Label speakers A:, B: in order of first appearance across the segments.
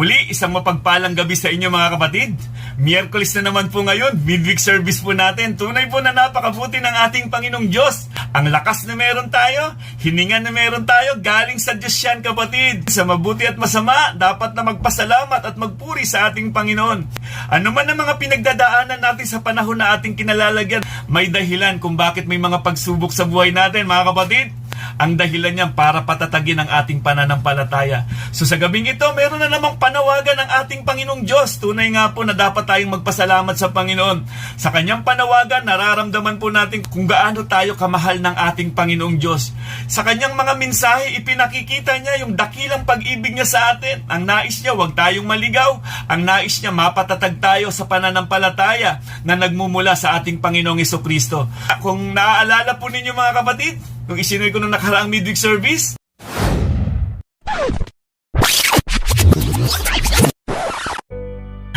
A: Muli, isang mapagpalang gabi sa inyo mga kapatid. Miyerkules na naman po ngayon, midweek service po natin. Tunay po na napakabuti ng ating Panginoong Diyos. Ang lakas na meron tayo, hininga na meron tayo, galing sa Diyos yan kapatid. Sa mabuti at masama, dapat na magpasalamat at magpuri sa ating Panginoon. Ano man ang mga pinagdadaanan natin sa panahon na ating kinalalagyan, may dahilan kung bakit may mga pagsubok sa buhay natin mga kapatid. Ang dahilan niyan para patatagin ang ating pananampalataya. So sa gabing ito, meron na namang panawagan ng ating Panginoong Diyos. Tunay nga po na dapat tayong magpasalamat sa Panginoon. Sa kanyang panawagan, nararamdaman po natin kung gaano tayo kamahal ng ating Panginoong Diyos. Sa kanyang mga mensahe, ipinakikita niya yung dakilang pag-ibig niya sa atin. Ang nais niya, huwag tayong maligaw. Ang nais niya, mapatatag tayo sa pananampalataya na nagmumula sa ating Panginoong Hesukristo. Kung naaalala po ninyo mga kapatid, nung isinuwi ko nung nakaraang midweek service,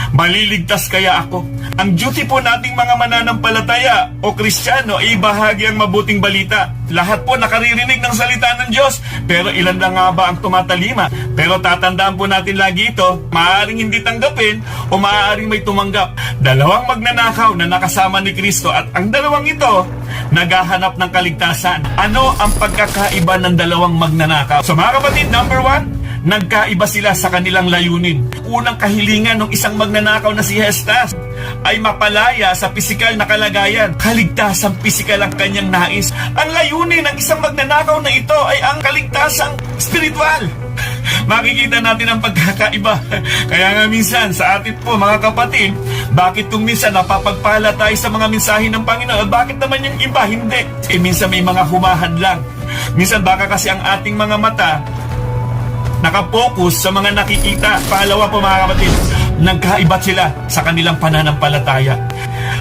A: maliligtas kaya ako? Ang duty po nating mga mananampalataya o Kristiyano ay bahagi ang mabuting balita. Lahat po nakaririnig ng salita ng Diyos, pero ilan lang nga ba ang tumatalima? Pero tatandaan po natin lagi ito, maaaring hindi tanggapin o maaaring may tumanggap. Dalawang magnanakaw na nakasama ni Kristo at ang dalawang ito naghahanap ng kaligtasan. Ano ang pagkakaiba ng dalawang magnanakaw? So mga kapatid, number 1, nagkaiba sila sa kanilang layunin. Unang kahilingan ng isang magnanakaw na si Hestas ay mapalaya sa pisikal na kalagayan. Kaligtasang pisikal ang kanyang nais. Ang layunin ng isang magnanakaw na ito ay ang kaligtasang spiritual. Makikita natin ang pagkakaiba. Kaya nga minsan sa atin po mga kapatid, bakit kung minsan napapagpala tayo sa mga mensahe ng Panginoon, bakit naman yung iba hindi? Minsan may mga humahadlang. Minsan baka kasi ang ating mga mata nakapokus sa mga nakikita. Pangalawa po mga kapatid, nagkaiba sila sa kanilang pananampalataya.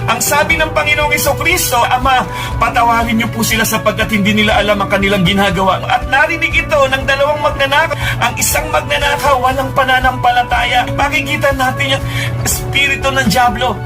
A: Ang sabi ng Panginoong Hesukristo, Ama, patawarin niyo po sila sapagkat hindi nila alam ang kanilang ginagawa. At narinig ito ng dalawang magnanakaw. Ang isang magnanakaw, walang pananampalataya. Makikita natin yung espiritu ng dyablo.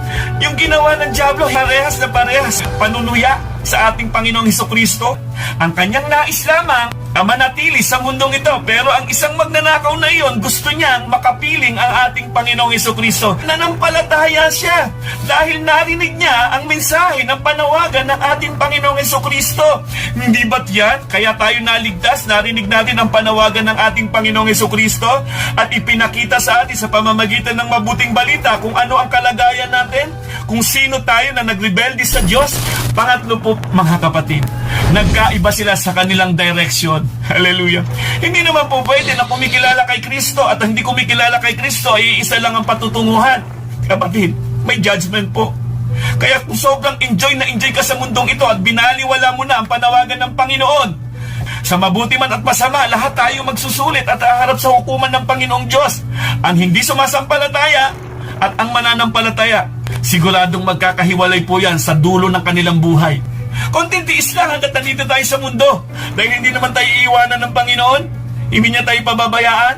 A: Yung ginawa ng dyablo, parehas na parehas. Panunuya sa ating Panginoong Hesukristo. Ang kanyang nais lamang manatili sa mundong ito. Pero ang isang magnanakaw na iyon, gusto niyang makapiling ang ating Panginoong Hesukristo. Nanampalataya siya dahil narinig niya ang mensahe ng panawagan ng ating Panginoong Hesukristo. Hindi ba't yan? Kaya tayo naligtas, narinig natin ang panawagan ng ating Panginoong Hesukristo at ipinakita sa atin sa pamamagitan ng mabuting balita kung ano ang kalagayan natin, kung sino tayo na nagrebelde sa Diyos. Pangatlo po mga kapatid, nagkaiba sila sa kanilang direction. Hallelujah. Hindi naman po pwede na kumikilala kay Kristo at hindi kumikilala kay Kristo ay isa lang ang patutunguhan. Kapatid, may judgment po. Kaya kung sobrang enjoy na enjoy ka sa mundong ito at binaliwala mo na ang panawagan ng Panginoon, sa mabuti man at masama, lahat tayo magsusulit at haharap sa hukuman ng Panginoong Diyos. Ang hindi sumasampalataya at ang mananampalataya, siguradong magkakahiwalay po yan sa dulo ng kanilang buhay. Konting tiis lang hanggat nandito tayo sa mundo. Dahil hindi naman tayo iiwanan ng Panginoon, hindi niya tayo pababayaan.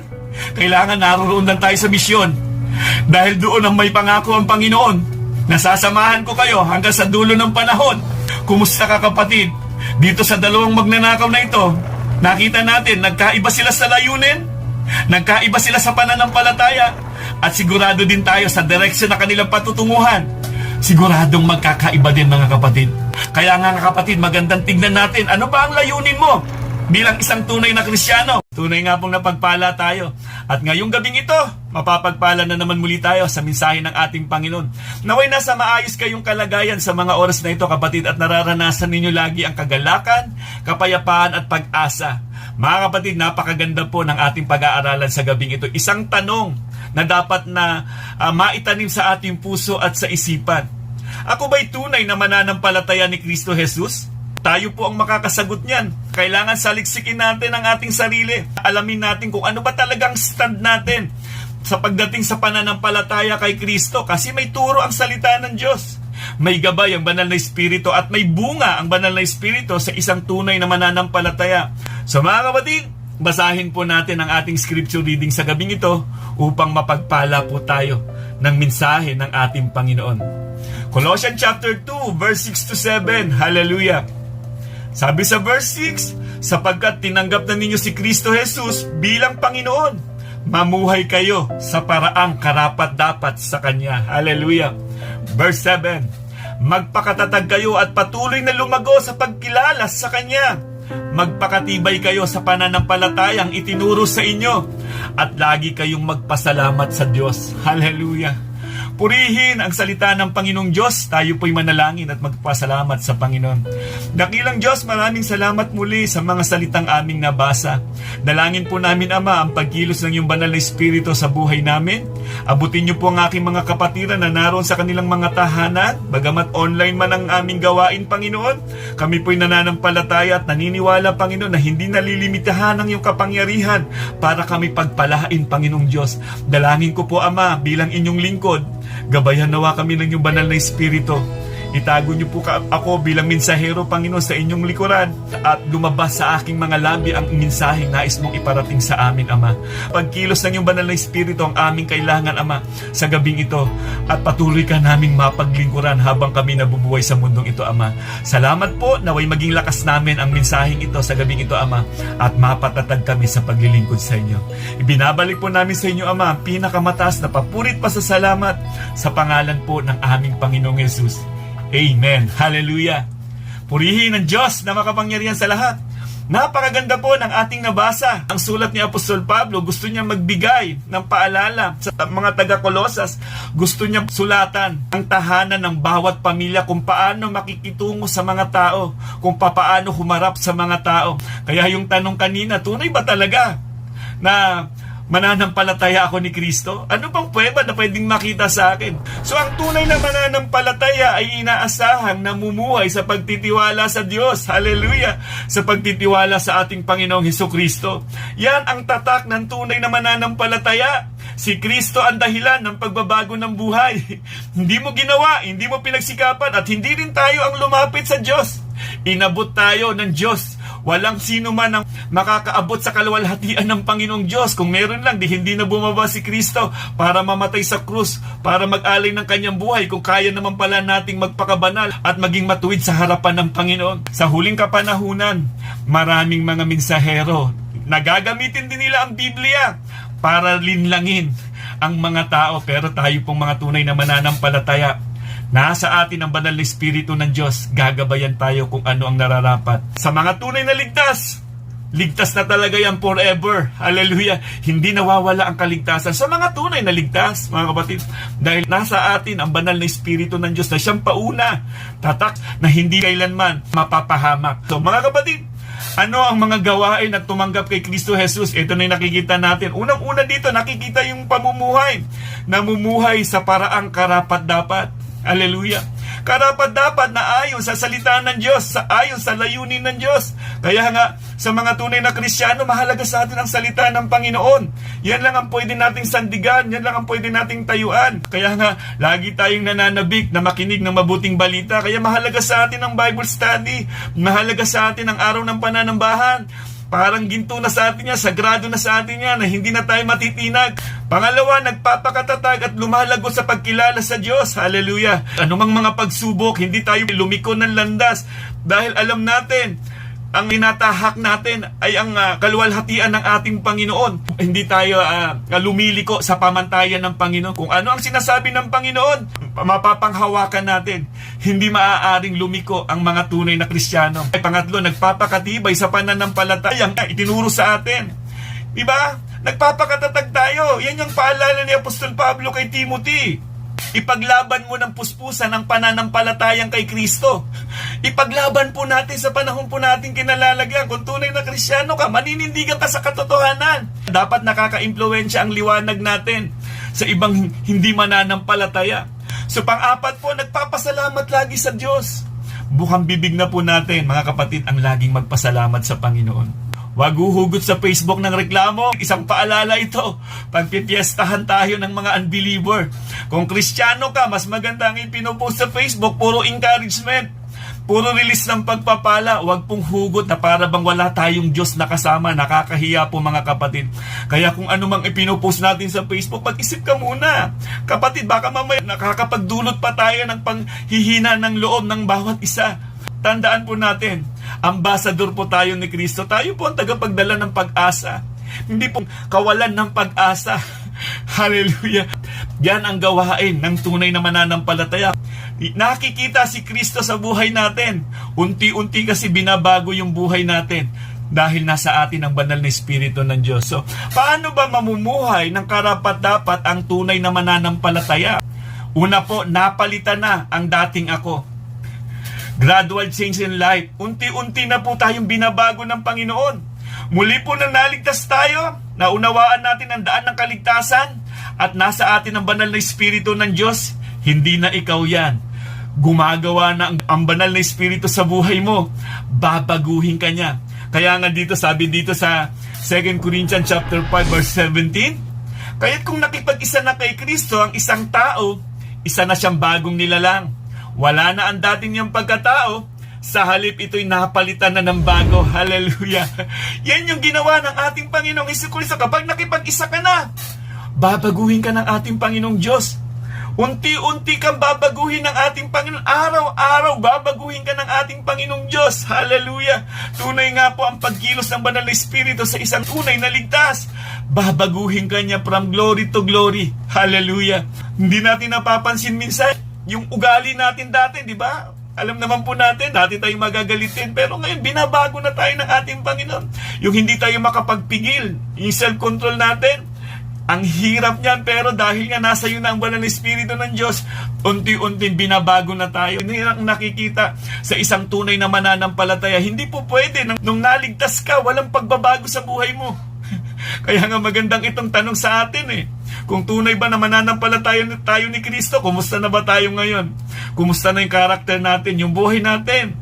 A: Kailangan naroon lang tayo sa misyon. Dahil doon ang may pangako ang Panginoon. Nasasamahan ko kayo hanggang sa dulo ng panahon. Kumusta ka kapatid? Dito sa dalawang magnanakaw na ito, nakita natin, nagkaiba sila sa layunin, nagkaiba sila sa pananampalataya, at sigurado din tayo sa direksyon na kanilang patutunguhan. Siguradong magkakaiba din mga kapatid. Kaya nga kapatid, magandang tignan natin, ano ba ang layunin mo bilang isang tunay na Kristiyano? Tunay nga pong napagpala tayo. At ngayong gabing ito, mapapagpala na naman muli tayo sa mensahe ng ating Panginoon. Naway nasa maayos kayong kalagayan sa mga oras na ito kapatid at nararanasan ninyo lagi ang kagalakan, kapayapaan at pag-asa. Mga kapatid, napakaganda po ng ating pag-aaralan sa gabing ito. Isang tanong na dapat na maitanim sa ating puso at sa isipan. Ako ba'y tunay na mananampalataya ni Kristo Jesus? Tayo po ang makakasagot niyan. Kailangan saliksikin natin ang ating sarili. Alamin natin kung ano ba talagang stand natin sa pagdating sa pananampalataya kay Kristo. Kasi may turo ang salita ng Diyos. May gabay ang banal na Espiritu at may bunga ang banal na Espiritu sa isang tunay na mananampalataya. So mga kapatid, basahin po natin ang ating scripture reading sa gabing ito upang mapagpala po tayo ng mensahe ng ating Panginoon. Colossians chapter 2, verse 6 to 7. Hallelujah! Sabi sa verse 6, sapagkat tinanggap na ninyo si Kristo Jesus bilang Panginoon, mamuhay kayo sa paraang karapat-dapat sa Kanya. Hallelujah. Verse 7, magpakatatag kayo at patuloy na lumago sa pagkilala sa Kanya. Magpakatibay kayo sa pananampalatayang itinuro sa inyo at lagi kayong magpasalamat sa Diyos. Hallelujah. Purihin ang salita ng Panginoong Diyos. Tayo po'y manalangin at magpasalamat sa Panginoon. Dakilang Diyos, maraming salamat muli sa mga salitang aming nabasa. Dalangin po namin, Ama, ang pagkilos ng iyong banal na Espiritu sa buhay namin. Abutin niyo po ang aking mga kapatiran na naroon sa kanilang mga tahanan. Bagamat online man ang aming gawain, Panginoon, kami po'y nananampalataya at naniniwala, Panginoon, na hindi nalilimitahan ang iyong kapangyarihan para kami pagpalain, Panginoong Diyos. Dalangin ko po, Ama, bilang inyong lingkod, gabayan nawa kami ng iyong banal na Espiritu. Itago niyo po ako bilang mensahero, Panginoon, sa inyong likuran at lumabas sa aking mga labi ang mensaheng nais mong iparating sa amin, Ama. Pagkilos ng iyong banal na Espiritu ang aming kailangan, Ama, sa gabing ito at patuloy ka naming mapaglingkuran habang kami nabubuhay sa mundong ito, Ama. Salamat po, naway maging lakas namin ang mensaheng ito sa gabing ito, Ama, at mapatatag kami sa paglilingkod sa inyo. Ibinabalik po namin sa inyo, Ama, ang pinakamataas na papurit pasasalamat sa pangalan po ng aming Panginoong Yesus. Amen. Hallelujah. Purihin ang Diyos na makapangyarihan sa lahat. Napakaganda po ng ating nabasa. Ang sulat ni Apostol Pablo, gusto niya magbigay ng paalala sa mga taga-Kolosas. Gusto niya sulatan ang tahanan ng bawat pamilya kung paano makikitungo sa mga tao, kung paano humarap sa mga tao. Kaya yung tanong kanina, tunay ba talaga na mananampalataya ako ni Kristo? Ano bang pweba na pwedeng makita sa akin? So ang tunay na mananampalataya ay inaasahang namumuhay sa pagtitiwala sa Diyos. Hallelujah! Sa pagtitiwala sa ating Panginoong Hesukristo. Yan ang tatak ng tunay na mananampalataya. Si Kristo ang dahilan ng pagbabago ng buhay. Hindi mo ginawa, hindi mo pinagsikapan, at hindi rin tayo ang lumapit sa Diyos. Inabot tayo ng Diyos. Walang sino man ang makakaabot sa kaluwalhatian ng Panginoong Diyos. Kung meron lang, di hindi na bumaba si Kristo para mamatay sa krus, para mag-alay ng kanyang buhay, kung kaya naman pala nating magpakabanal at maging matuwid sa harapan ng Panginoon. Sa huling kapanahunan, maraming mga mensahero, nagagamitin din nila ang Biblia para linlangin ang mga tao. Pero tayo pong mga tunay na mananampalataya, nasa atin ang banal na Espiritu ng Diyos. Gagabayan tayo kung ano ang nararapat. Sa mga tunay na ligtas, ligtas na talaga yan forever. Hallelujah. Hindi nawawala ang kaligtasan sa mga tunay na ligtas, mga kapatid. Dahil nasa atin ang banal na Espiritu ng Diyos na siyang pauna, tatak na hindi kailanman mapapahamak. So mga kapatid, ano ang mga gawain at tumanggap kay Kristo Jesus? Ito na yung nakikita natin. Unang-una dito, nakikita yung pamumuhay. Namumuhay sa paraang karapat-dapat. Hallelujah. Karapat-dapat na ayon sa salita ng Diyos, ayon sa layunin ng Diyos. Kaya nga, sa mga tunay na Kristiyano, mahalaga sa atin ang salita ng Panginoon. Yan lang ang pwede nating sandigan, yan lang ang pwede nating tayuan. Kaya nga, lagi tayong nananabik na makinig ng mabuting balita. Kaya mahalaga sa atin ang Bible study, mahalaga sa atin ang araw ng pananambahan. Parang ginto na sa atin yan, sagrado na sa atin yan, na hindi na tayo matitinag. Pangalawa, nagpapakatatag at lumalago sa pagkilala sa Diyos. Hallelujah. Anumang mga pagsubok, hindi tayo lumiko ng landas. Dahil alam natin, ang tinatahak natin ay ang kaluwalhatian ng ating Panginoon. Hindi tayo lumiliko sa pamantayan ng Panginoon. Kung ano ang sinasabi ng Panginoon, mapapanghawakan natin. Hindi maaaring lumiko ang mga tunay na Kristiyano. Pangatlo, nagpapakatibay sa pananampalatayang itinuro sa atin. Diba? Nagpapakatatag tayo. Yan yung paalala ni Apostol Pablo kay Timothy. Ipaglaban mo ng puspusan ng pananampalatayang kay Kristo. Ipaglaban po natin sa panahon po natin kinalalagyan. Kung tunay na Kristiyano ka, maninindigan ka sa katotohanan. Dapat nakaka-impluwensya ang liwanag natin sa ibang hindi mananampalataya. So pang-apat po, nagpapasalamat lagi sa Diyos. Bukang bibig na po natin, mga kapatid, ang laging magpasalamat sa Panginoon. Huwag huhugot sa Facebook ng reklamo. Isang paalala ito. Pagpipiestahan tayo ng mga unbeliever. Kung Kristiyano ka, mas maganda ang ipinopost sa Facebook. Puro encouragement. Puro release ng pagpapala. Huwag pong hugot na para bang wala tayong Diyos na kasama. Nakakahiya po mga kapatid. Kaya kung ano mang ipinopost natin sa Facebook, mag-isip ka muna. Kapatid, baka mamaya nakakapagdulot pa tayo ng panghihina ng loob ng bawat isa. Tandaan po natin, ambasador po tayo ni Kristo. Tayo po ang tagapagdala ng pag-asa. Hindi po kawalan ng pag-asa. Hallelujah. Yan ang gawain ng tunay na mananampalataya. Nakikita si Kristo sa buhay natin. Unti-unti kasi binabago yung buhay natin dahil nasa atin ang banal na Espiritu ng Diyos. So, paano ba mamumuhay ng karapat-dapat ang tunay na mananampalataya? Una po, napalitan na ang dating ako. Gradual change in life. Unti-unti na po tayong binabago ng Panginoon. Muli po nang naligtas tayo, naunawaan natin ang daan ng kaligtasan, at nasa atin ang banal na Espiritu ng Diyos, hindi na ikaw yan. Gumagawa na ang banal na Espiritu sa buhay mo, babaguhin ka niya. Kaya nga dito, sabi dito sa 2 Corinthians chapter 5 verse 17, kaya't kung nakipag-isa na kay Kristo ang isang tao, isa na siyang bagong nilalang. Wala na ang dating niyang pagkatao, sa halip ito'y napalitan na ng bago. Hallelujah. Yan yung ginawa ng ating Panginoong Jesucristo. Kapag nakipag-isa ka na, babaguhin ka ng ating Panginoong Diyos. Unti-unti kang babaguhin ng ating Panginoon. Araw-araw babaguhin ka ng ating Panginoong Diyos. Hallelujah. Tunay nga po ang pagkilos ng banal na Espiritu sa isang tunay na ligtas. Babaguhin ka niya from glory to glory. Hallelujah. Hindi natin napapansin minsan yung ugali natin dati, di ba? Alam naman po natin, dati tayo magagalitin, pero ngayon binabago na tayo ng ating Panginoon. Yung hindi tayo makapagpigil, yung self-control natin, ang hirap niyan, pero dahil nga nasa iyo na ang banal na Espiritu ng Diyos, unti-unti binabago na tayo. Hindi lang nakikita sa isang tunay na mananampalataya. Hindi po pwede, nung naligtas ka, walang pagbabago sa buhay mo. Kaya nga magandang itong tanong sa atin kung tunay ba na mananampalataya tayo ni Kristo, kumusta na ba tayo ngayon? Kumusta na yung karakter natin, yung buhay natin?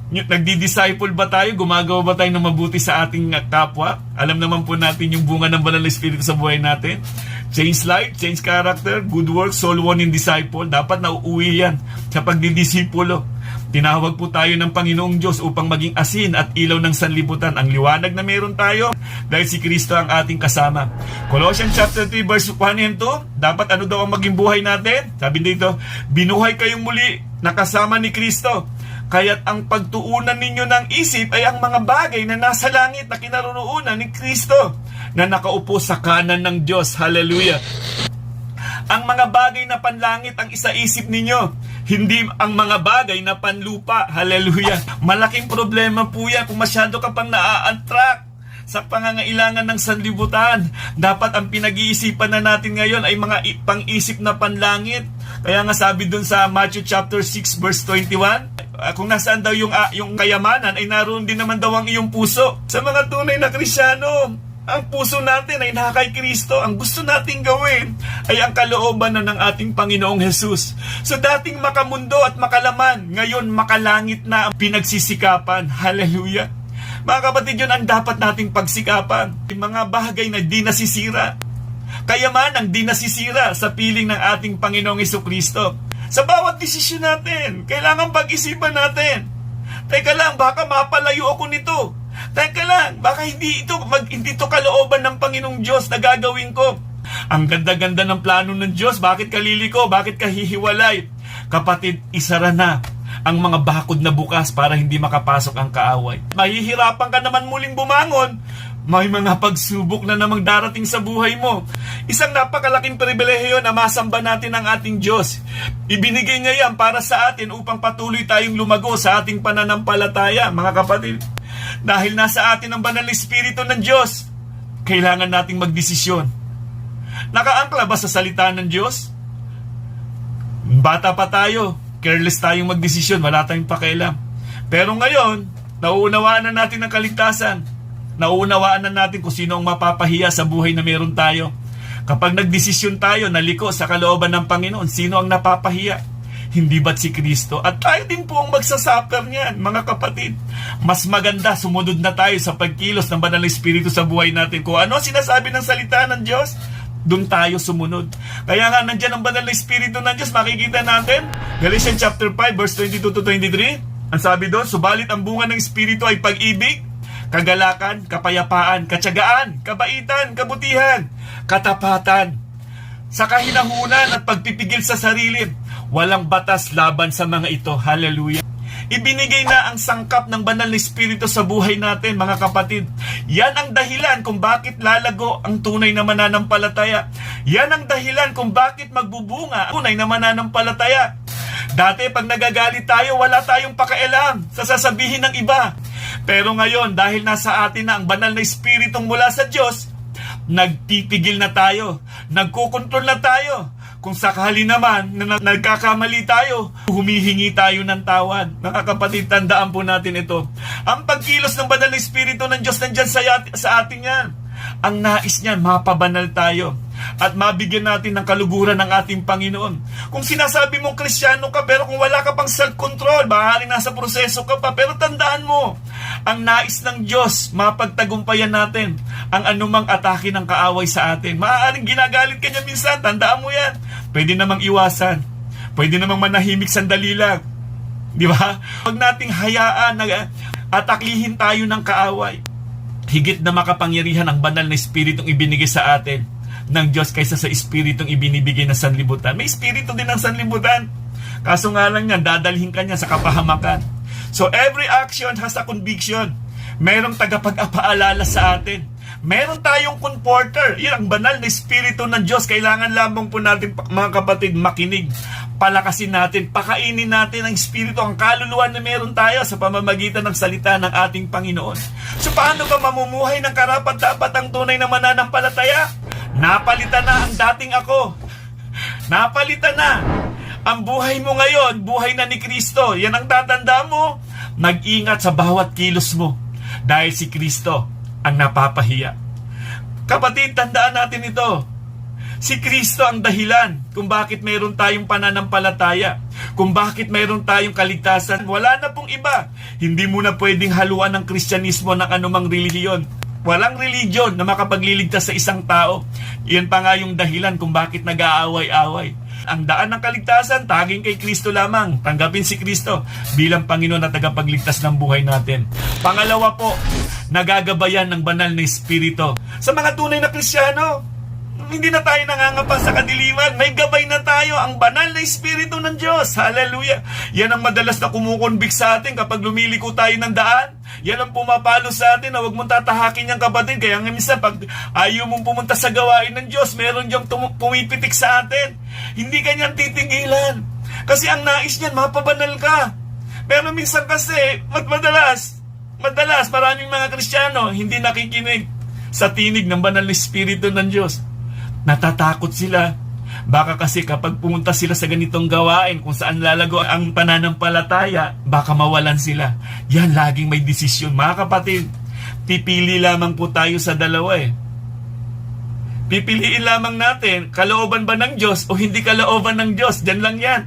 A: Nagdi-disciple ba tayo? Gumagawa ba tayo ng mabuti sa ating kapwa? Alam naman po natin yung bunga ng banal na Espiritu sa buhay natin. Change life, change character, good work, soul winning disciple. Dapat nauuwi yan sa pagdidisipulo. Tinawag po tayo ng Panginoong Diyos upang maging asin at ilaw ng sanlibutan. Ang liwanag na meron tayo dahil si Kristo ang ating kasama. Colossians chapter 3 verse 1 and 2, dapat ano daw ang maging buhay natin? Sabi dito, binuhay kayong muli nakasama ni Kristo. Kaya't ang pagtuunan ninyo ng isip ay ang mga bagay na nasa langit na kinaroroonan ni Kristo na nakaupo sa kanan ng Diyos. Hallelujah. Ang mga bagay na panlangit ang isaisip ninyo, hindi ang mga bagay na panlupa. Hallelujah. Malaking problema po yan kung masyado ka pang naa-attract sa pangangailangan ng sanlibutan. Dapat ang pinag-iisipan na natin ngayon ay mga pang-isip na panlangit. Kaya nga sabi dun sa Matthew chapter 6 verse 21, kung nasaan daw yung kayamanan, ay naroon din naman daw ang iyong puso. Sa mga tunay na Kristiyano, ang puso natin ay nasa kay Kristo. Ang gusto nating gawin ay ang kalooban na ng ating Panginoong Jesus. So dating makamundo at makalaman, ngayon makalangit na ang pinagsisikapan. Hallelujah. Mga kapatid, yun ang dapat nating pagsikapan. Mga bagay na di nasisira. Kayamanang di nasisira sa piling ng ating Panginoong Jesucristo. Sa bawat desisyon natin, kailangan pag-isipan natin. Teka lang, baka mapalayo ako nito. Teka lang, baka hindi ito kalooban ng Panginoong Diyos na gagawin ko. Ang ganda-ganda ng plano ng Diyos, bakit kaliliko? Bakit kahihiwalay? Kapatid, isara na ang mga bakod na bukas para hindi makapasok ang kaaway. Mahihirapan ka naman muling bumangon. May mga pagsubok na namang darating sa buhay mo. Isang napakalaking pribilehiyo na masamba natin ang ating Diyos. Ibinigay niya yan para sa atin upang patuloy tayong lumago sa ating pananampalataya, mga kapatid. Dahil nasa atin ang banal na Espiritu ng Diyos, kailangan nating magdesisyon. Nakaangkla ba sa salita ng Diyos? Bata pa tayo, careless tayong magdesisyon, wala tayong pakialam. Pero ngayon, nauunawaan na natin ang kaligtasan. Nauunawaan na natin kung sino ang mapapahiya sa buhay na meron tayo. Kapag nagdesisyon tayo, naliko sa kalooban ng Panginoon, sino ang napapahiya? Hindi ba't si Kristo? At tayo din po ang magsasuffer niyan, mga kapatid. Mas maganda, sumunod na tayo sa pagkilos ng banal na Espiritu sa buhay natin. Kung ano sinasabi ng salita ng Diyos, doon tayo sumunod. Kaya nga nandyan ang banal na Espiritu ng Diyos, makikita natin. Galatians chapter 5 verse 22 to 23. Ang sabi doon, subalit ang bunga ng Espiritu ay pag-ibig, kagalakan, kapayapaan, katyagaan, kabaitan, kabutihan, katapatan, sa kahinahunan at pagpipigil sa sarili. Walang batas laban sa mga ito. Hallelujah. Ibinigay na ang sangkap ng banal na Espiritu sa buhay natin, mga kapatid. Yan ang dahilan kung bakit lalago ang tunay na mananampalataya. Yan ang dahilan kung bakit magbubunga ang tunay na mananampalataya. Dati pag nagagalit tayo, wala tayong pakialam sa sasabihin ng iba. Pero ngayon, dahil nasa atin na ang banal na Espiritong mula sa Diyos, nagtitigil na tayo, nagkukontrol na tayo. Kung sakali naman na nagkakamali tayo, humihingi tayo ng tawad. Mga kapatid, tandaan po natin ito. Ang pagkilos ng banal na Espiritu ng Diyos nandyan sa atin yan. Ang nais niyan, mapabanal tayo at mabigyan natin ng kaluguran ng ating Panginoon. Kung sinasabi mong Kristiyano ka, pero kung wala ka pang self-control, maaaring nasa proseso ka pa, pero tandaan mo, ang nais ng Diyos, mapagtagumpayan natin ang anumang atake ng kaaway sa atin. Maaaring ginagalit ka niya minsan, tandaan mo yan. Pwede namang iwasan. Pwede namang manahimik sandali lang. Di ba? Huwag nating hayaan na ataklihin tayo ng kaaway. Higit na makapangyarihan ang banal na Espiritong ibinigay sa atin ng Diyos kaysa sa Espiritong ibinibigay ng sanlibutan. May Espiritu din ng sanlibutan. Kaso nga lang yan, dadalhin ka niya sa kapahamakan. So every action has a conviction. Merong tagapag-apaalala sa atin. Meron tayong comforter. Yan ang banal na Espiritu ng Diyos. Kailangan lamang po natin, mga kapatid, makinig. Palakasin natin, pakainin natin ang Espiritu, ang kaluluwa na meron tayo sa pamamagitan ng salita ng ating Panginoon. So paano ba mamumuhay ng karapat-dapat ang tunay na mananampalataya? Napalitan na ang dating ako. Napalitan na. Ang buhay mo ngayon, buhay na ni Kristo. Yan ang tatanda mo. Mag-ingat sa bawat kilos mo. Dahil si Kristo ang napapahiya. Kapatid, tandaan natin ito. Si Kristo ang dahilan kung bakit mayroon tayong pananampalataya, kung bakit mayroon tayong kaligtasan. Wala na pong iba. Hindi mo na pwedeng haluan ng Kristyanismo ng anumang relihiyon. Walang religion na makapagliligtas sa isang tao. Iyan pa nga yung dahilan kung bakit nag-aaway-away. Ang daan ng kaligtasan, taging kay Kristo lamang. Tanggapin si Kristo bilang Panginoon at tagapagligtas ng buhay natin. Pangalawa po, nagagabayan ng banal na Espiritu. Sa mga tunay na Kristiyano, hindi na tayo nangangapa sa kadiliman. May gabay na tayo, ang banal na Espiritu ng Diyos. Hallelujah! Yan ang madalas na kumukonbik sa atin kapag lumiliko tayo ng daan. Yan ang pumapalo sa atin na huwag mong tatahakin yung kapatid. Kaya nga minsan, pag ayaw mong pumunta sa gawain ng Diyos, meron diyang pumipitik sa atin. Hindi kanyang titigilan. Kasi ang nais niyan, mapabanal ka. Pero minsan kasi, madalas, maraming mga Kristiyano hindi nakikinig sa tinig ng banal na Espiritu ng Diyos. Natatakot sila. Baka kasi kapag pumunta sila sa ganitong gawain kung saan lalago ang pananampalataya, baka mawalan sila. Yan, laging may desisyon. Mga kapatid, pipili lamang po tayo sa dalawa eh. Pipiliin lamang natin, kalooban ba ng Diyos o hindi kalooban ng Diyos? Diyan lang yan.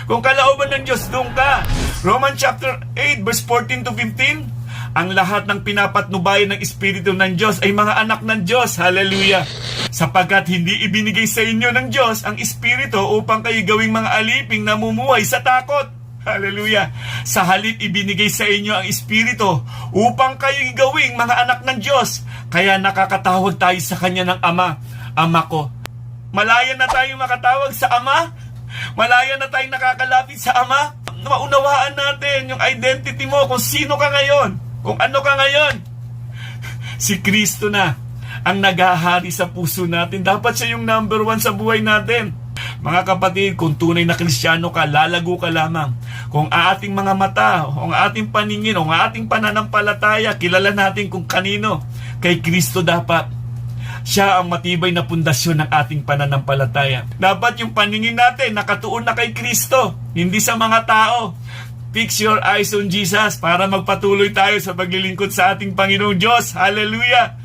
A: Kung kalooban ng Diyos, doon ka. Romans chapter 8 verse 14 to 15. Ang lahat ng pinapatnubayan ng Espiritu ng Diyos ay mga anak ng Diyos. Hallelujah! Sapagkat hindi ibinigay sa inyo ng Diyos ang Espiritu upang kayo gawing mga aliping namumuhay sa takot. Hallelujah! Sa halip ibinigay sa inyo ang Espiritu upang kayo gawing mga anak ng Diyos. Kaya nakakatawag tayo sa Kanya ng Ama. Ama ko. Malaya na tayo makatawag sa Ama. Malaya na tayong nakakalapit sa Ama. Maunawaan natin yung identity mo kung sino ka ngayon. Kung ano ka ngayon. Si Kristo na ang naghahari sa puso natin. Dapat siya yung number 1 sa buhay natin. Mga kapatid, kung tunay na Kristiyano ka, lalago ka lamang. Kung ating mga mata, kung ating paningin, kung ating pananampalataya, kilala natin kung kanino. Kay Kristo dapat. Siya ang matibay na pundasyon ng ating pananampalataya. Dapat yung paningin natin nakatuon na kay Kristo, hindi sa mga tao. Fix your eyes on Jesus para magpatuloy tayo sa paglilingkod sa ating Panginoong Diyos. Hallelujah!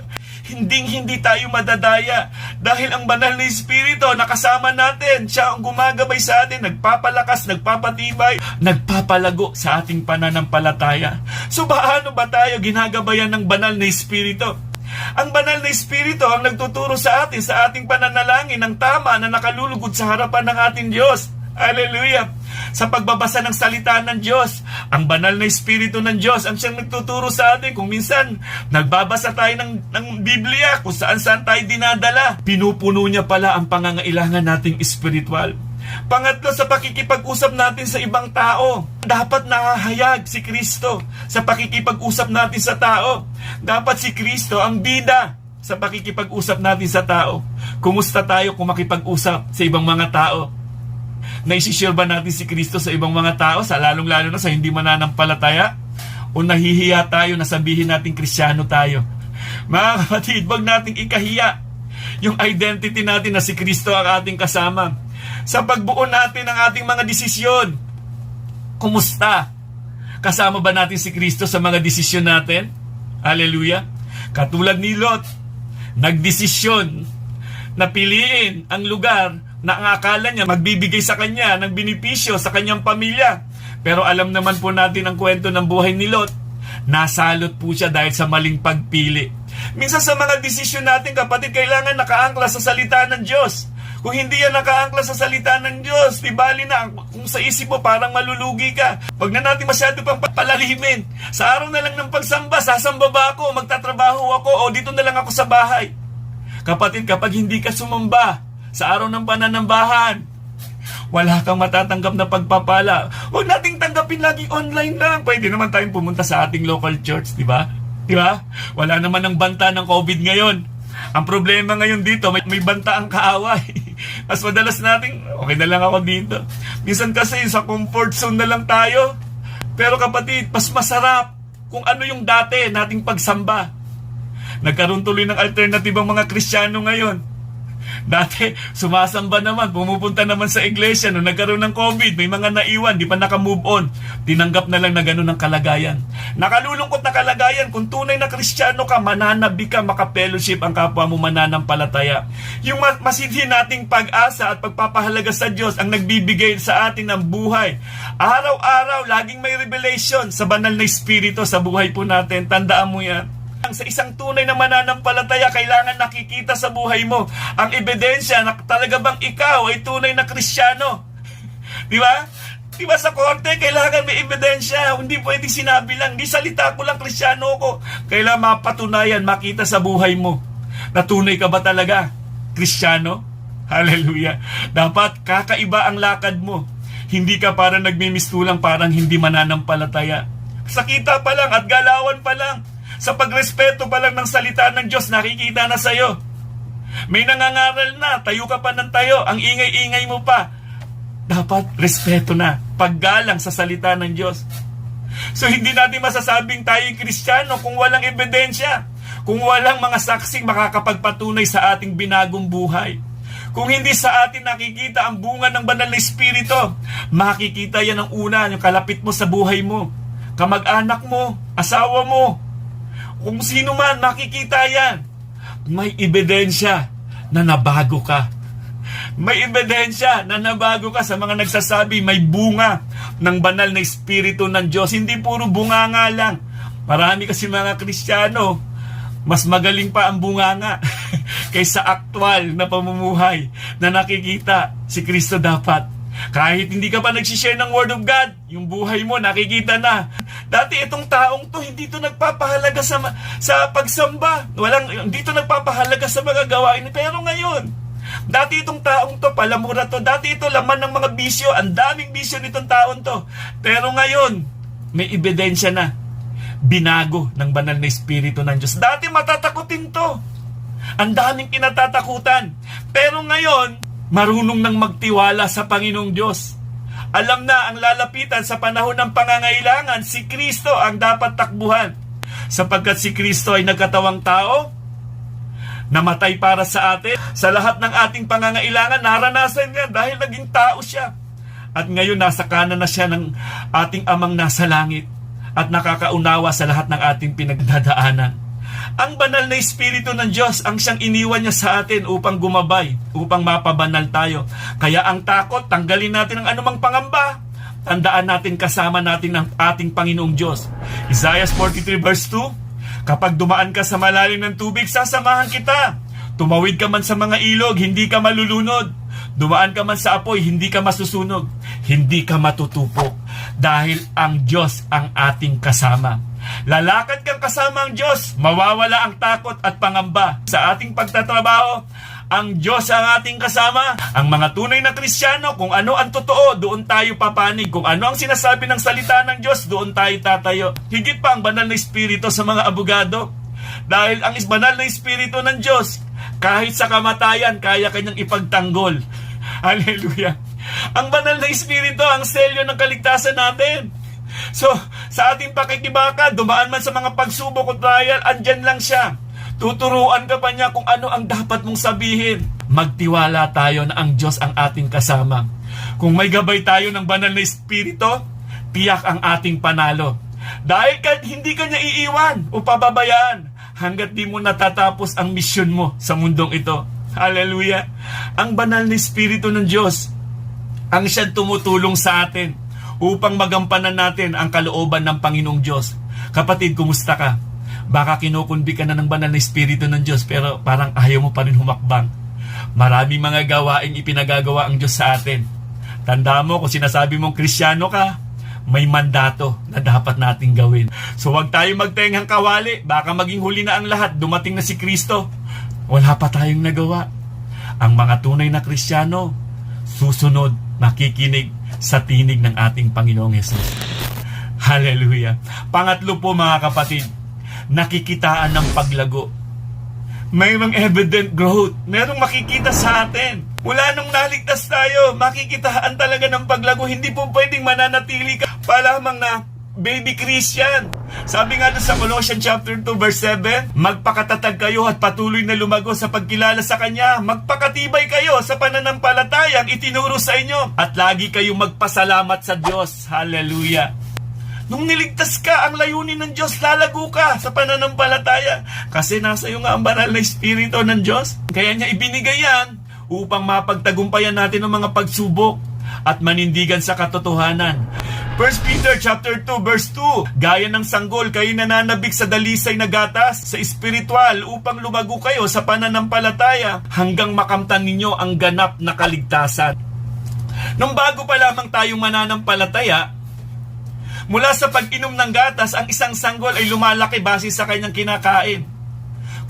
A: Hindi tayo madadaya dahil ang banal na Espiritu nakasama natin. Siya ang gumagabay sa atin, nagpapalakas, nagpapatibay, nagpapalago sa ating pananampalataya. So paano ba tayo ginagabayan ng banal na Espiritu? Ang banal na Espiritu ang nagtuturo sa atin sa ating pananalangin ng tama na nakalulugod sa harapan ng ating Diyos. Hallelujah! Sa pagbabasa ng salita ng Diyos, ang banal na Espiritu ng Diyos ang siyang nagtuturo sa atin. Kung minsan, nagbabasa tayo ng Biblia, kung saan tayo dinadala, pinupuno niya pala ang pangangailangan nating espiritual. Pangatlo, sa pakikipag-usap natin sa ibang tao. Dapat nahahayag si Kristo sa pakikipag-usap natin sa tao. Dapat si Kristo ang bida sa pakikipag-usap natin sa tao. Kumusta tayo kung makipag-usap sa ibang mga tao? Naisishare ba natin si Kristo sa ibang mga tao, sa lalong-lalo na sa hindi mananampalataya? O nahihiya tayo na sabihin natin Kristiyano tayo? Mga kapatid, wag nating ikahiya yung identity natin na si Kristo ang ating kasama. Sa pagbuo natin ng ating mga desisyon, kumusta? Kasama ba natin si Kristo sa mga desisyon natin? Hallelujah! Katulad ni Lot, nagdesisyon na piliin ang lugar na ang akala niya magbibigay sa kanya ng benepisyo sa kanyang pamilya. Pero alam naman po natin ang kwento ng buhay ni Lot. Nasalot po siya dahil sa maling pagpili. Minsan sa mga desisyon natin, kapatid, kailangan nakaangkla sa salita ng Diyos. Kung hindi yan nakaangkla sa salita ng Diyos, di bali na, kung sa isip mo parang malulugi ka. Huwag na natin masyado pang palalimin. Sa araw na lang ng pagsamba, sasamba ba ako, magtatrabaho ako, o dito na lang ako sa bahay. Kapatid, kapag hindi ka sumamba sa araw ng pananambahan, wala kang matatanggap na pagpapala. Huwag nating tanggapin lagi online lang. Pwede naman tayong pumunta sa ating local church, di ba? Di ba? Wala naman ang banta ng COVID ngayon. Ang problema ngayon dito, may banta ang kaaway. Mas madalas nating, okay na lang ako dito. Minsan kasi sa comfort zone na lang tayo. Pero kapatid, mas masarap kung ano yung dati nating pagsamba. Nagkaroon tuloy ng alternatibang mga Kristiyano ngayon. Dati, sumasamba naman, pumupunta naman sa iglesia. Nung nagkaroon ng COVID, may mga naiwan, di pa naka-move on. Tinanggap na lang na gano'n ang kalagayan. Nakalulungkot na kalagayan. Kung tunay na Kristiyano ka, mananabi ka, makapellowship ang kapwa mo mananampalataya. Yung masidhi nating pag-asa at pagpapahalaga sa Diyos ang nagbibigay sa atin ng buhay. Araw-araw, laging may revelation sa banal na Espiritu sa buhay po natin. Tandaan mo yan. Sa isang tunay na mananampalataya, kailangan nakikita sa buhay mo ang ebidensya na talaga bang ikaw ay tunay na Kristiyano. Di ba? Di ba sa korte, kailangan may ebidensya. Hindi pwede sinabi lang, di salita ko lang Kristiyano ko. Kailangan mapatunayan, makita sa buhay mo na tunay ka ba talaga Kristiyano? Hallelujah. Dapat kakaiba ang lakad mo. Hindi ka parang nagmimistulang parang hindi mananampalataya. Sa kita pa lang at galawan pa lang, sa pagrespeto pa lang ng salita ng Diyos, nakikita na sa'yo. May nangangaral na, tayo ka pa ng tayo, ang ingay-ingay mo pa. Dapat respeto na, paggalang sa salita ng Diyos. So hindi natin masasabing tayo'y Kristiyano kung walang ebidensya, kung walang mga saksing makakapagpatunay sa ating binagong buhay. Kung hindi sa atin nakikita ang bunga ng banal na Espiritu, makikita yan ang una, yung kalapit mo sa buhay mo, kamag-anak mo, asawa mo, kung sino man, makikita yan. May ebidensya na nabago ka. May ebidensya na nabago ka sa mga nagsasabi may bunga ng banal na Espiritu ng Diyos. Hindi puro bunganga lang. Marami kasi mga Kristiyano, mas magaling pa ang bunganga kaysa aktwal na pamumuhay na nakikita si Kristo dapat. Kahit hindi ka pa nagsishare ng Word of God, yung buhay mo nakikita na. Dati itong taong to, hindi to nagpapahalaga sa pagsamba. Hindi to nagpapahalaga sa mga gawain. Pero ngayon, dati itong taong to, palamura to. Dati ito laman ng mga bisyo. Ang daming bisyo nitong taong to. Pero ngayon, may ebidensya na. Binago ng banal na Espiritu ng Diyos. Dati matatakutin to. Ang daming kinatatakutan. Pero ngayon, marunong nang magtiwala sa Panginoong Diyos. Alam na ang lalapitan sa panahon ng pangangailangan, si Kristo ang dapat takbuhan. Sapagkat si Kristo ay nagkatawang tao, namatay para sa atin. Sa lahat ng ating pangangailangan, naranasan niya dahil naging tao siya. At ngayon nasa kanan na siya ng ating amang nasa langit at nakakaunawa sa lahat ng ating pinagdadaanan. Ang banal na Espiritu ng Diyos ang siyang iniwan niya sa atin upang gumabay, upang mapabanal tayo. Kaya ang takot, tanggalin natin ang anumang pangamba. Tandaan natin kasama natin ang ating Panginoong Diyos. Isaiah 43 verse 2, kapag dumaan ka sa malalim ng tubig, sasamahan kita. Tumawid ka man sa mga ilog, hindi ka malulunod. Dumaan ka man sa apoy, hindi ka masusunog. Hindi ka matutupok. Dahil ang Diyos ang ating kasama. Lalakad kang kasama ang Diyos, mawawala ang takot at pangamba. Sa ating pagtatrabaho, ang Diyos ang ating kasama. Ang mga tunay na Kristiyano, kung ano ang totoo, doon tayo papanig. Kung ano ang sinasabi ng salita ng Diyos, doon tayo tatayo. Higit pa ang banal na Espiritu sa mga abogado. Dahil ang banal na Espiritu ng Diyos, kahit sa kamatayan, kaya kanyang ipagtanggol. Hallelujah. Ang banal na Espiritu, ang selyo ng kaligtasan natin. So, sa ating pakikibaka, dumaan man sa mga pagsubok o trial, andyan lang siya. Tuturuan ka pa niya kung ano ang dapat mong sabihin. Magtiwala tayo na ang Diyos ang ating kasama. Kung may gabay tayo ng banal na Espiritu, tiyak ang ating panalo. Dahil hindi ka niya iiwan o pababayaan hanggat di mo natatapos ang misyon mo sa mundong ito. Hallelujah! Ang banal na Espiritu ng Diyos, ang siyang tumutulong sa atin upang magampanan natin ang kalooban ng Panginoong Diyos. Kapatid, kumusta ka? Baka kinukundi ka na ng banal na Espiritu ng Diyos pero parang ayaw mo pa rin humakbang. Maraming mga gawaing ipinagagawa ang Diyos sa atin. Tanda mo, kung sinasabi mong Kristiyano ka, may mandato na dapat nating gawin. So huwag tayo magtengang kawali. Baka maging huli na ang lahat. Dumating na si Kristo. Wala pa tayong nagawa. Ang mga tunay na Kristiyano, susunod, makikinig sa tinig ng ating Panginoong Hesus. Hallelujah. Pangatlo po mga kapatid, nakikitaan ng paglago. Mayroong evident growth. Mayroong makikita sa atin. Mula nung naligtas tayo, makikitaan talaga ng paglago. Hindi po pwedeng mananatili ka pa lamang na baby Christian. Sabi nga doon sa Colossians chapter 2 verse 7, magpakatatag kayo at patuloy na lumago sa pagkilala sa Kanya. Magpakatibay kayo sa pananampalatayang itinuro sa inyo. At lagi kayong magpasalamat sa Diyos. Hallelujah. Nung niligtas ka, ang layunin ng Diyos, lalago ka sa pananampalataya. Kasi nasa iyo nga ang banal na Espiritu ng Diyos. Kaya niya ibinigay yan upang mapagtagumpayan natin ang mga pagsubok at manindigan sa katotohanan. 1 Peter chapter 2 verse 2, gaya ng sanggol, kayo nananabik sa dalisay na gatas, sa espiritual, upang lumago kayo sa pananampalataya hanggang makamtan ninyo ang ganap na kaligtasan. Nung bago pa lamang tayong mananampalataya, mula sa pag-inom ng gatas, ang isang sanggol ay lumalaki base sa kanyang kinakain.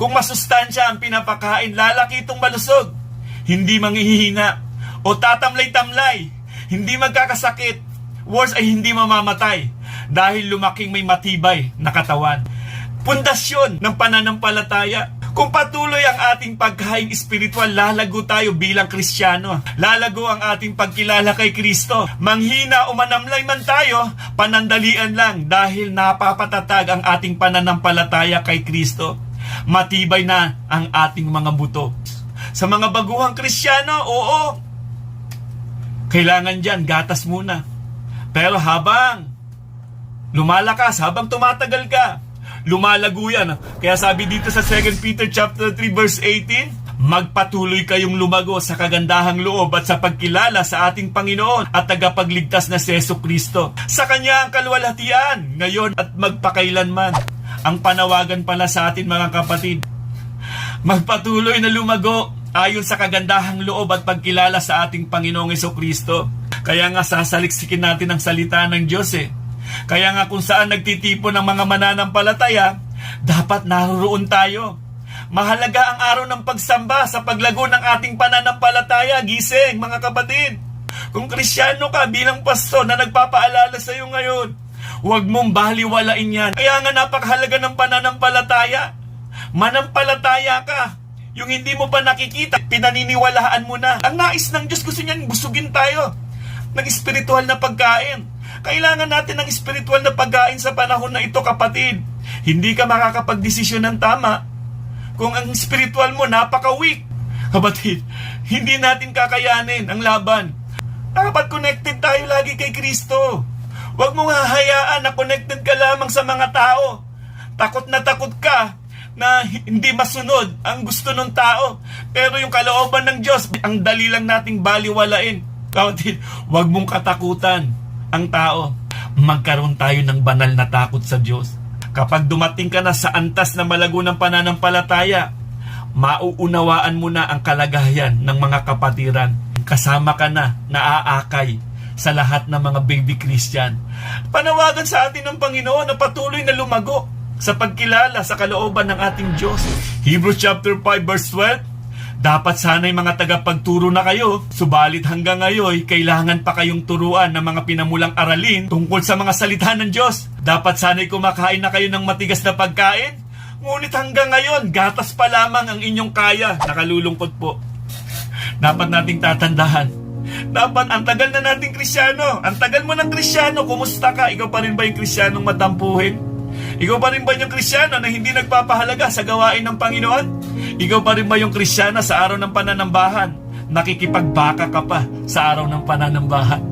A: Kung masustansya ang pinapakain, lalaki itong malusog, hindi manghihina, o tatamlay-tamlay, hindi magkakasakit, worse ay hindi mamamatay, dahil lumaking may matibay na katawan. Pundasyon ng pananampalataya. Kung patuloy ang ating pagkain espiritual, lalago tayo bilang Kristiyano. Lalago ang ating pagkilala kay Kristo. Manghina o manamlay man tayo, panandalian lang dahil napapatatag ang ating pananampalataya kay Kristo. Matibay na ang ating mga buto. Sa mga baguhang Kristiyano, oo, kailangan dyan, gatas muna. Pero habang lumalakas, habang tumatagal ka, lumalago yan. Kaya sabi dito sa 2 Peter chapter 3 verse 18, magpatuloy kayong lumago sa kagandahang loob at sa pagkilala sa ating Panginoon at tagapagligtas na si Jesucristo. Sa Kanya ang kaluwalhatian, ngayon at magpakailanman. Ang panawagan pala sa atin mga kapatid, magpatuloy na lumago ayon sa kagandahang loob at pagkilala sa ating Panginoong Jesucristo. Kaya nga sasaliksikin natin ang salita ng Diyos Kaya nga kung saan nagtitipon ng mga mananampalataya, dapat naroon tayo. Mahalaga ang araw ng pagsamba sa paglago ng ating pananampalataya. Gising, mga kapatid. Kung Kristiyano ka bilang pastor na nagpapaalala sa iyo ngayon, huwag mong baliwalain yan. Kaya nga napakahalaga ng pananampalataya. Manampalataya ka. Yung hindi mo pa nakikita, pinaniniwalaan mo na. Ang nais ng Diyos, gusto niyan busugin tayo ng espiritual na pagkain. Kailangan natin ng espiritual na pagkain sa panahon na ito, kapatid. Hindi ka makakapagdesisyon ng tama kung ang espiritual mo napaka-weak. Kapatid, hindi natin kakayanin ang laban. Dapat connected tayo lagi kay Kristo. Huwag mong hahayaan na connected ka lamang sa mga tao. Takot na takot ka na hindi masunod ang gusto ng tao. Pero yung kalooban ng Diyos, ang dali lang nating baliwalain. Kapatid, huwag mong katakutan ang tao. Magkaroon tayo ng banal na takot sa Diyos. Kapag dumating ka na sa antas na malago ng pananampalataya, mauunawaan mo na ang kalagayan ng mga kapatiran. Kasama ka na, naaakay sa lahat ng mga baby Christian. Panawagan sa atin ng Panginoon na patuloy na lumago sa pagkilala sa kalooban ng ating Diyos. Hebrews chapter 5 verse 12, Dapat sana'y mga tagapagturo na kayo, subalit hanggang ngayon, kailangan pa kayong turuan ng mga pinamulang aralin tungkol sa mga salita ng Diyos. Dapat sana'y kumakain na kayo ng matigas na pagkain, ngunit hanggang ngayon, gatas pa lamang ang inyong kaya. Nakalulungkot po. Dapat nating tatandaan. Dapat, ang tagal na nating Kristyano. Ang tagal mo ng Kristyano, kumusta ka? Ikaw pa rin ba yung Kristyanong matampuhin? Ikaw pa rin ba yung Kristiyano na hindi nagpapahalaga sa gawain ng Panginoon? Ikaw pa rin ba yung Kristiyano sa araw ng pananambahan? Nakikipagbaka ka pa sa araw ng pananambahan.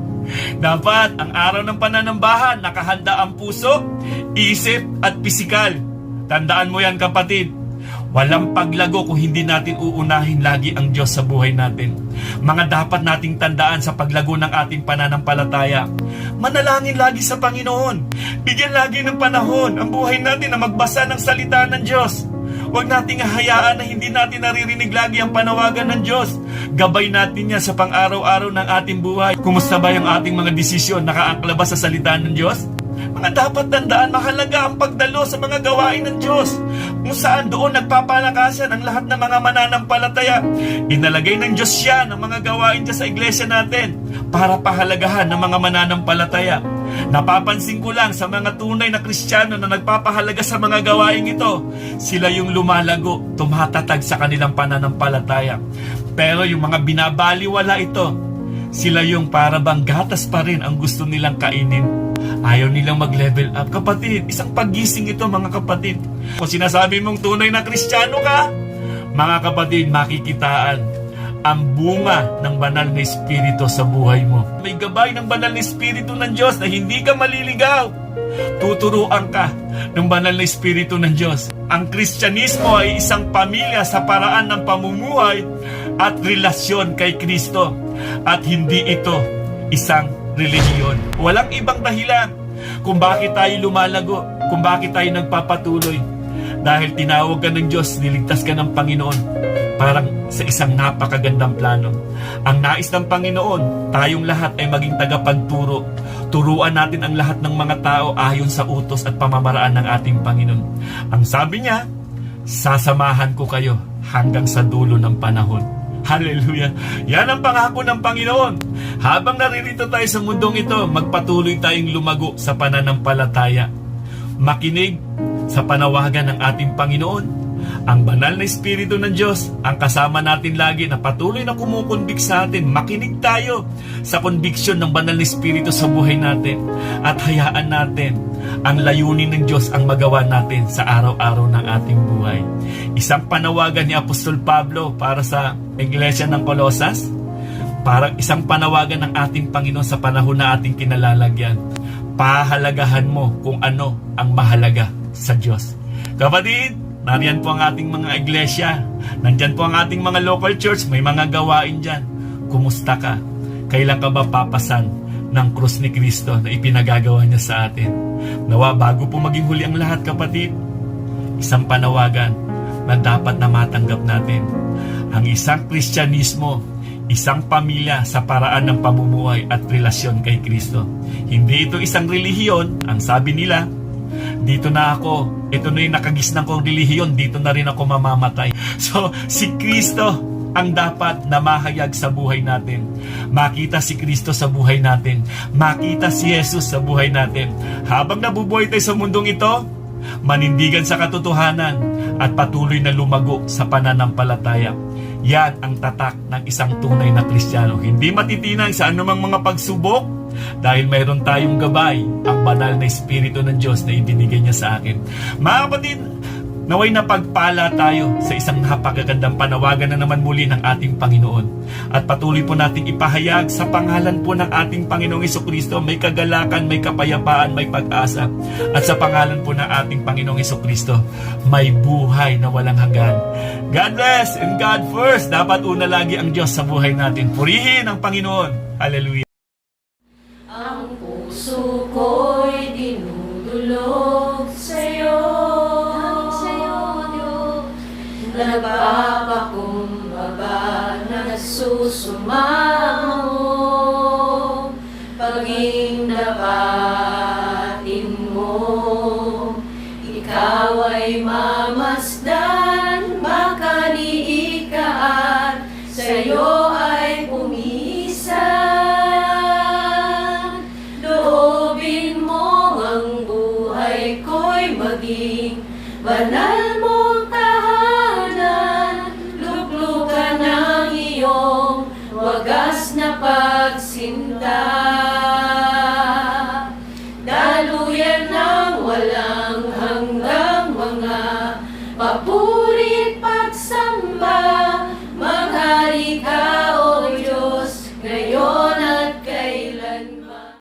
A: Dapat ang araw ng pananambahan, nakahanda ang puso, isip at pisikal. Tandaan mo yan, kapatid. Walang paglago kung hindi natin uunahin lagi ang Diyos sa buhay natin. Mga dapat nating tandaan sa paglago ng ating pananampalataya. Manalangin lagi sa Panginoon. Bigyan lagi ng panahon ang buhay natin na magbasa ng salita ng Diyos. Huwag nating hayaan na hindi natin naririnig lagi ang panawagan ng Diyos. Gabay natin yan sa pang-araw-araw ng ating buhay. Kumusta ba yung ating mga desisyon? Nakaangkla ba sa salita ng Diyos? Mga dapat tandaan, mahalaga ang pagdalo sa mga gawain ng Diyos, kung saan doon nagpapalakasan ang lahat ng mga mananampalataya. Inalagay ng Diyos yan ang mga gawain dyan sa iglesia natin para pahalagahan ng mga mananampalataya. Napapansin ko lang sa mga tunay na Kristiyano na nagpapahalaga sa mga gawain ito, sila yung lumalago, tumatatag sa kanilang pananampalataya. Pero yung mga binabaliwala ito, sila yung para bang gatas pa rin ang gusto nilang kainin. Ayaw nilang mag-level up. Kapatid, isang paggising ito, mga kapatid. Kung sinasabi mong tunay na Kristiyano ka, mga kapatid, makikitaan ang bunga ng banal na Espiritu sa buhay mo. May gabay ng banal na Espiritu ng Diyos na hindi ka maliligaw. Tuturuan ka ng banal na Espiritu ng Diyos. Ang Kristyanismo ay isang pamilya sa paraan ng pamumuhay at relasyon kay Kristo. At hindi ito isang relihiyon. Walang ibang dahilan kung bakit tayo lumalago, kung bakit tayo nagpapatuloy. Dahil tinawag ka ng Diyos, niligtas ka ng Panginoon. Parang sa isang napakagandang plano. Ang nais ng Panginoon, tayong lahat ay maging tagapagturo. Turuan natin ang lahat ng mga tao ayon sa utos at pamamaraan ng ating Panginoon. Ang sabi niya, sasamahan ko kayo hanggang sa dulo ng panahon. Hallelujah! Yan ang pangako ng Panginoon. Habang naririto tayo sa mundong ito, magpatuloy tayong lumago sa pananampalataya. Makinig sa panawagan ng ating Panginoon. Ang banal na Espiritu ng Diyos, ang kasama natin lagi na patuloy na kumukonbik sa atin. Makinig tayo sa konbiksyon ng banal na Espiritu sa buhay natin. At hayaan natin ang layunin ng Diyos ang magawa natin sa araw-araw ng ating buhay. Isang panawagan ni Apostol Pablo para sa Iglesia ng Colosas, parang isang panawagan ng ating Panginoon sa panahon na ating kinalalagyan. Pahalagahan mo kung ano ang mahalaga sa Diyos. Kapatid, nariyan po ang ating mga iglesia. Nandyan po ang ating mga local church. May mga gawain dyan. Kumusta ka? Kailan ka ba papasan ng krus ni Kristo na ipinagagawa niya sa atin? Nawa, bago po maging huli ang lahat, kapatid, isang panawagan na dapat na matanggap natin. Ang isang Kristyanismo, isang pamilya sa paraan ng pamumuhay at relasyon kay Kristo. Hindi ito isang relihiyon. Ang sabi nila, dito na ako, ito na yung nakagisnan kong relihiyon, dito na rin ako mamamatay. So, si Kristo ang dapat na mahayag sa buhay natin. Makita si Kristo sa buhay natin. Makita si Jesus sa buhay natin. Habang nabubuhay tayo sa mundong ito, manindigan sa katotohanan at patuloy na lumago sa pananampalataya. Yan ang tatak ng isang tunay na Kristiyano. Hindi matitinag sa anumang mga pagsubok dahil mayroon tayong gabay, ang banal na Espiritu ng Diyos na ibinigay niya sa akin. Mga kapatid, naway na pagpala tayo sa isang napakagandang panawagan na naman muli ng ating Panginoon. At patuloy po nating ipahayag sa pangalan po ng ating Panginoong Hesukristo, may kagalakan, may kapayapaan, may pag-asa. At sa pangalan po ng ating Panginoong Hesukristo, may buhay na walang hanggan. God bless and God first. Dapat una lagi ang Diyos sa buhay natin. Purihin ang Panginoon. Hallelujah.
B: Ang puso ko'y dinudulog sa'yo. Nagpapakumbaba, nagsusumango, paging dapatin mo, ikaw ay mamasdan, baka di ikaay. banal mong tahanan, luklukan ng iyong wagas na pagsinta. Daluyan ng walang hanggang mga papurit pagsamba,